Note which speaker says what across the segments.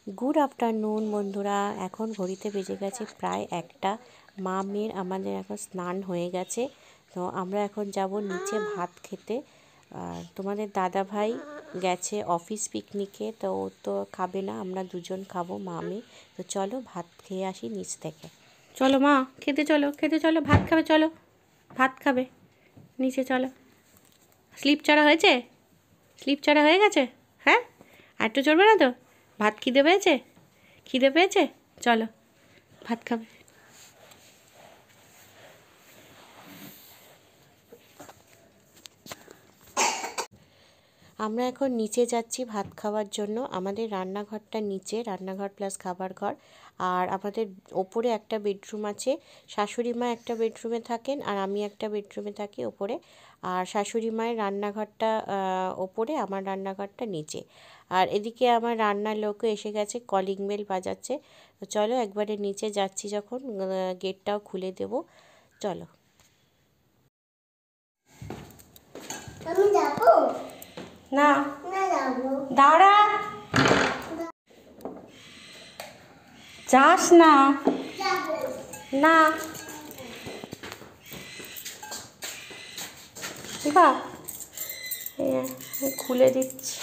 Speaker 1: Good afternoon বন্ধুরা। এখন ঘড়িতে বেজে গেছে প্রায় 1টা। মা মেয়ের আমাদের এখন স্নান হয়ে গেছে, তো আমরা এখন যাব নিচে ভাত খেতে। আর তোমাদের দাদা ভাই গেছে অফিস পিকনিকে, তো ও তো খাবে না, আমরা দুজন খাবো মা মেয়ে। তো চলো ভাত খেয়ে আসি নিচ থেকে। চলো মা, খেতে চলো, খেতে চলো, ভাত খাবে, চলো ভাত খাবে, নিচে চলো। স্লিপ চড়া হয়েছে? স্লিপ চড়া হয়ে গেছে? হ্যাঁ, আর একটু চড়বে না তো? ভাত খিদে পেয়েছে? খিদে পেয়েছে? চলো ভাত খাবে। আমরা এখন নিচে যাচ্ছি ভাত খাওয়ার জন্য। আমাদের রান্নাঘরটা নিচে, রান্নাঘর প্লাস খাবার ঘর। আর আমাদের ওপরে একটা বেডরুম আছে। শাশুড়ি মা একটা বেডরুমে থাকেন আর আমি একটা বেডরুমে থাকি ওপরে। আর শাশুড়ি মায়ের রান্নাঘরটা ওপরে, আমার রান্নাঘরটা নিচে। আর এদিকে আমার রান্নার লোকও এসে গেছে, কলিং বেল বাজাচ্ছে। তো চলো একবারে নিচে যাচ্ছি, যখন গেটটাও খুলে দেব। চলো।
Speaker 2: আমি যাবো
Speaker 1: না,
Speaker 2: না যাবো
Speaker 1: দাঁড়া, যাস না।
Speaker 2: যাবো
Speaker 1: না বা, খুলে দিচ্ছি।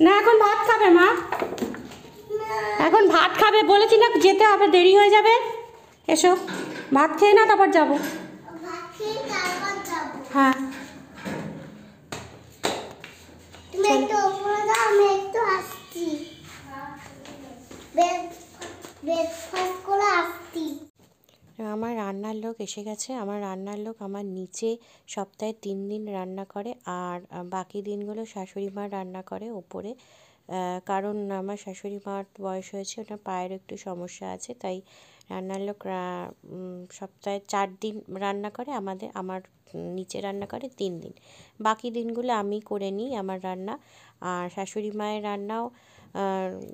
Speaker 1: না, এখন ভাত খাবে মা, এখন ভাত খাবে বলেছি না, যেতে হবে, দেরি হয়ে যাবে। এসো ভাত খেয়ে না, তারপর যাবো।
Speaker 2: ভাত খেয়ে তারপর যাবো।
Speaker 1: হ্যাঁ
Speaker 2: তুমি একটু উপরে দাও, আমি একটু আসছি। ব্রেকফাস্ট করে আসছি।
Speaker 1: আমার রান্নার লোক এসে গেছে। আমার রান্নার লোক আমার নিচে সপ্তাহে 3 দিন রান্না করে, আর বাকি দিনগুলো শাশুড়ি মা রান্না করে ওপরে। কারণ আমার শাশুড়ি মার বয়স হয়েছে, ওনার পায়ের একটু সমস্যা আছে, তাই রান্নার লোক সপ্তাহে 4 দিন রান্না করে। আমার নিচে রান্না করে 3 দিন। বাকি দিনগুলো আমি করে নিই আমার রান্না। আর শাশুড়ি মায়ের রান্নাও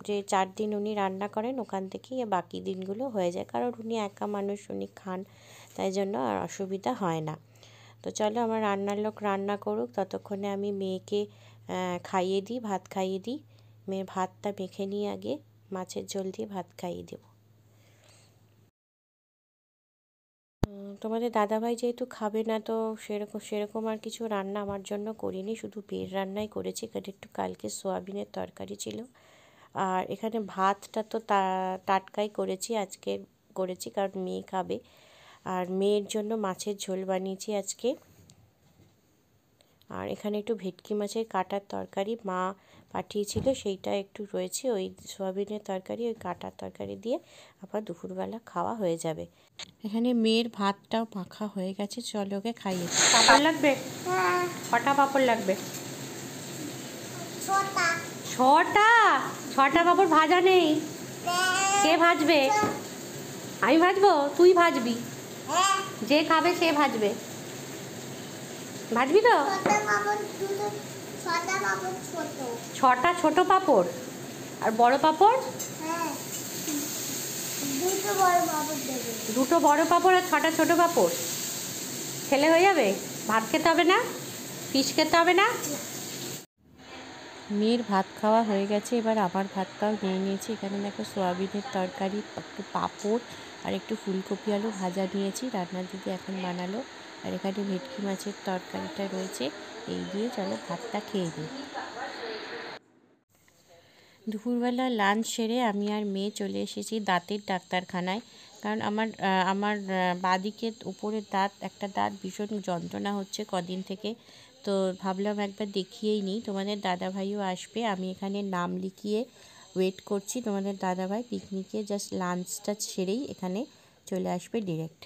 Speaker 1: যে 4 দিন উনি রান্না করেন, ওখান থেকেই বাকি দিনগুলো হয়ে যায়, কারণ উনি একা মানুষ, উনি খান, তাই জন্য আর অসুবিধা হয় না। তো চলো আমার রান্নার লোক রান্না করুক, ততক্ষণে আমি মেয়েকে খাইয়ে দিই, ভাত খাইয়ে দিই। মেয়ের ভাতটা মেখে নিয়ে আগে মাছের ঝোল দিয়ে ভাত খাইয়ে দেব। তোমাদের দাদাভাই যেহেতু খাবে না, তো সেরকম আর কিছু রান্না আমার জন্য করিনি, শুধু বের রান্নাই করেছি, কারণ একটু কালকে সোয়াবিনের তরকারি ছিল। আর এখানে ভাতটা তো টাটকাই করেছি, আজকে করেছি কারণ মেয়ে খাবে। আর মেয়ের জন্য মাছের ঝোল বানিয়েছি আজকে। আর এখানে একটু ভেটকি মাছের কাটার তরকারি মা পাঠিয়েছিল, সেইটা একটু রয়েছে, ওই সোয়াবিনের তরকারি, ওই কাটার তরকারি দিয়ে আবার দুপুরবেলা খাওয়া হয়ে যাবে। এখানে মেয়ের ভাতটাও মাখা হয়ে গেছে, চলো ওকে খাইয়ে। পাঁপড় লাগবে? কটা পাঁপড় লাগবে?
Speaker 2: 6টা।
Speaker 1: 6টা? 6টা পাঁপড় ভাজা নেই। কে ভাজবে? আমি ভাজবো? তুই ভাজবি? যে খাবে সে ভাজবে। ভাজবি তো?
Speaker 2: 6টা পাপড় ছোট।
Speaker 1: 6টা ছোট পাঁপড় আর বড় পাঁপড়?
Speaker 2: হ্যাঁ, 2টো বড় পাপড় দেবে।
Speaker 1: 2টো বড় পাঁপড় আর 6টা ছোট পাঁপড় খেলে হয়ে যাবে? ভাত খেতে হবে না? ফিশ খেতে হবে না? মেয়ের ভাত খাওয়া হয়ে গেছে, এবার আমার ভাতটাও নিয়ে নিয়েছি। এখানে দেখো সোয়াবিনের তরকারি, একটু পাঁপড় আর একটু ফুলকপি আলু ভাজা নিয়েছি, রান্নার দিদি এখন বানালো। আর এখানে ভেটকি মাছের তরকারিটা রয়েছে, এই দিয়ে চলো ভাতটা খেয়ে নিই। দুপুরবেলা লাঞ্চ সেরে আমি আর মেয়ে চলে এসেছি দাঁতের ডাক্তারখানায়, কারণ আমার বাঁদিকের উপরের একটা দাঁত ভীষণ যন্ত্রণা হচ্ছে কদিন থেকে। তো ভাবলাম একবার দেখিয়েই নিই। তোমাদের দাদাভাইও আসবে, আমি এখানে নাম লিখিয়ে ওয়েট করছি। তোমাদের দাদাভাই পিকনিকে জাস্ট লাঞ্চটা সেরেই এখানে চলে আসবে ডিরেক্ট।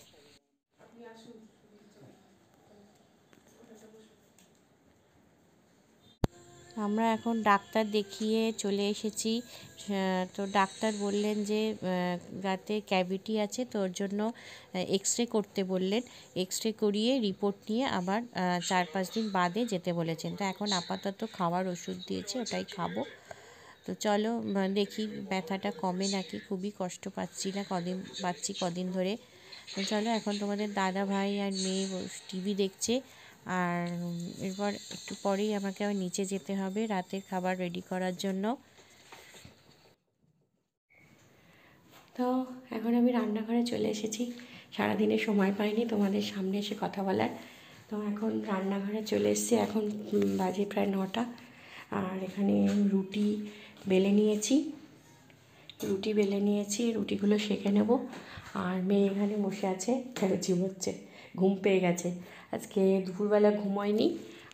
Speaker 1: আমরা এখন ডাক্তার দেখিয়ে চলে এসেছি। তো ডাক্তার বললেন যে দাঁতে ক্যাভিটি আছে, তো ওর জন্য এক্স রে করতে বললেন। এক্স রে করিয়ে রিপোর্ট নিয়ে আবার 4-5 দিন বাদে যেতে বলেছেন। তো এখন আপাতত খাওয়ার ওষুধ দিয়েছে, ওটাই খাবো। তো চলো দেখি ব্যথাটা কমে নাকি, খুবই কষ্ট পাচ্ছি কদিন ধরে। তো চলো, এখন তোমাদের দাদা ভাই আর মেয়ে টিভি দেখছে। আর এরপর একটু পরেই আমাকে আবার নিচে যেতে হবে রাতের খাবার রেডি করার জন্য। তো এখন আমি রান্নাঘরে চলে এসেছি। সারাদিনে সময় পাইনি তোমাদের সামনে এসে কথা বলার। তো এখন রান্নাঘরে চলে এসেছি। এখন বাজে প্রায় 9টা। আর এখানে রুটি বেলে নিয়েছি। রুটিগুলো সেঁকে নেব। আর মেয়ে এখানে বসে আছে, ঝিমোচ্ছে, ঘুম পেয়ে গেছে। আজকে দুপুরবেলা ঘুমোয়নি,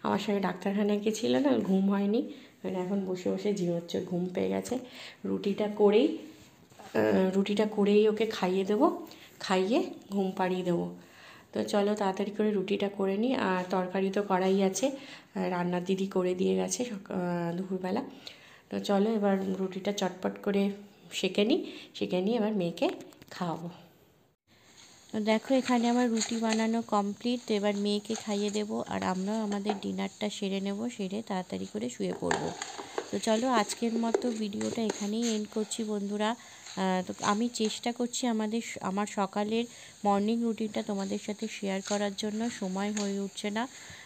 Speaker 1: আমার সঙ্গে ডাক্তারখানায় গেছিল না, ঘুম হয়নি, মানে এখন বসে বসে ঝিমোচ্ছে, ঘুম পেয়ে গেছে। রুটিটা করেই ওকে খাইয়ে দেবো, খাইয়ে ঘুম পাড়িয়ে দেবো। তো চলো তাড়াতাড়ি করে রুটিটা করে নিই। আর তরকারি তো করাই আছে, রান্নার দিদি করে দিয়ে গেছে দুপুরবেলা। তো চলো এবার রুটিটা চটপট করে সেঁকে নিয়ে এবার মেয়েকে খাওয়াবো। তো দেখো, এখানে আমার রুটি বানানো কমপ্লিট। এবার মেয়েকে খাইয়ে দেবো আর আমরাও আমাদের ডিনারটা সেরে নেব, সেরে তাড়াতাড়ি করে শুয়ে পড়বো। তো চলো আজকের মতো ভিডিওটা এখানেই এন্ড করছি বন্ধুরা। তো আমি চেষ্টা করছি আমার সকালের মর্নিং রুটিনটা তোমাদের সাথে শেয়ার করার জন্য, সময় হয়ে উঠছে না।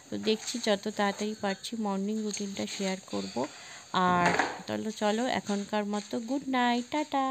Speaker 1: তো দেখছি যত তাড়াতাড়ি পারছি মর্নিং রুটিনটা শেয়ার করব। আর চলো এখনকার মতো গুড নাইট, টাটা।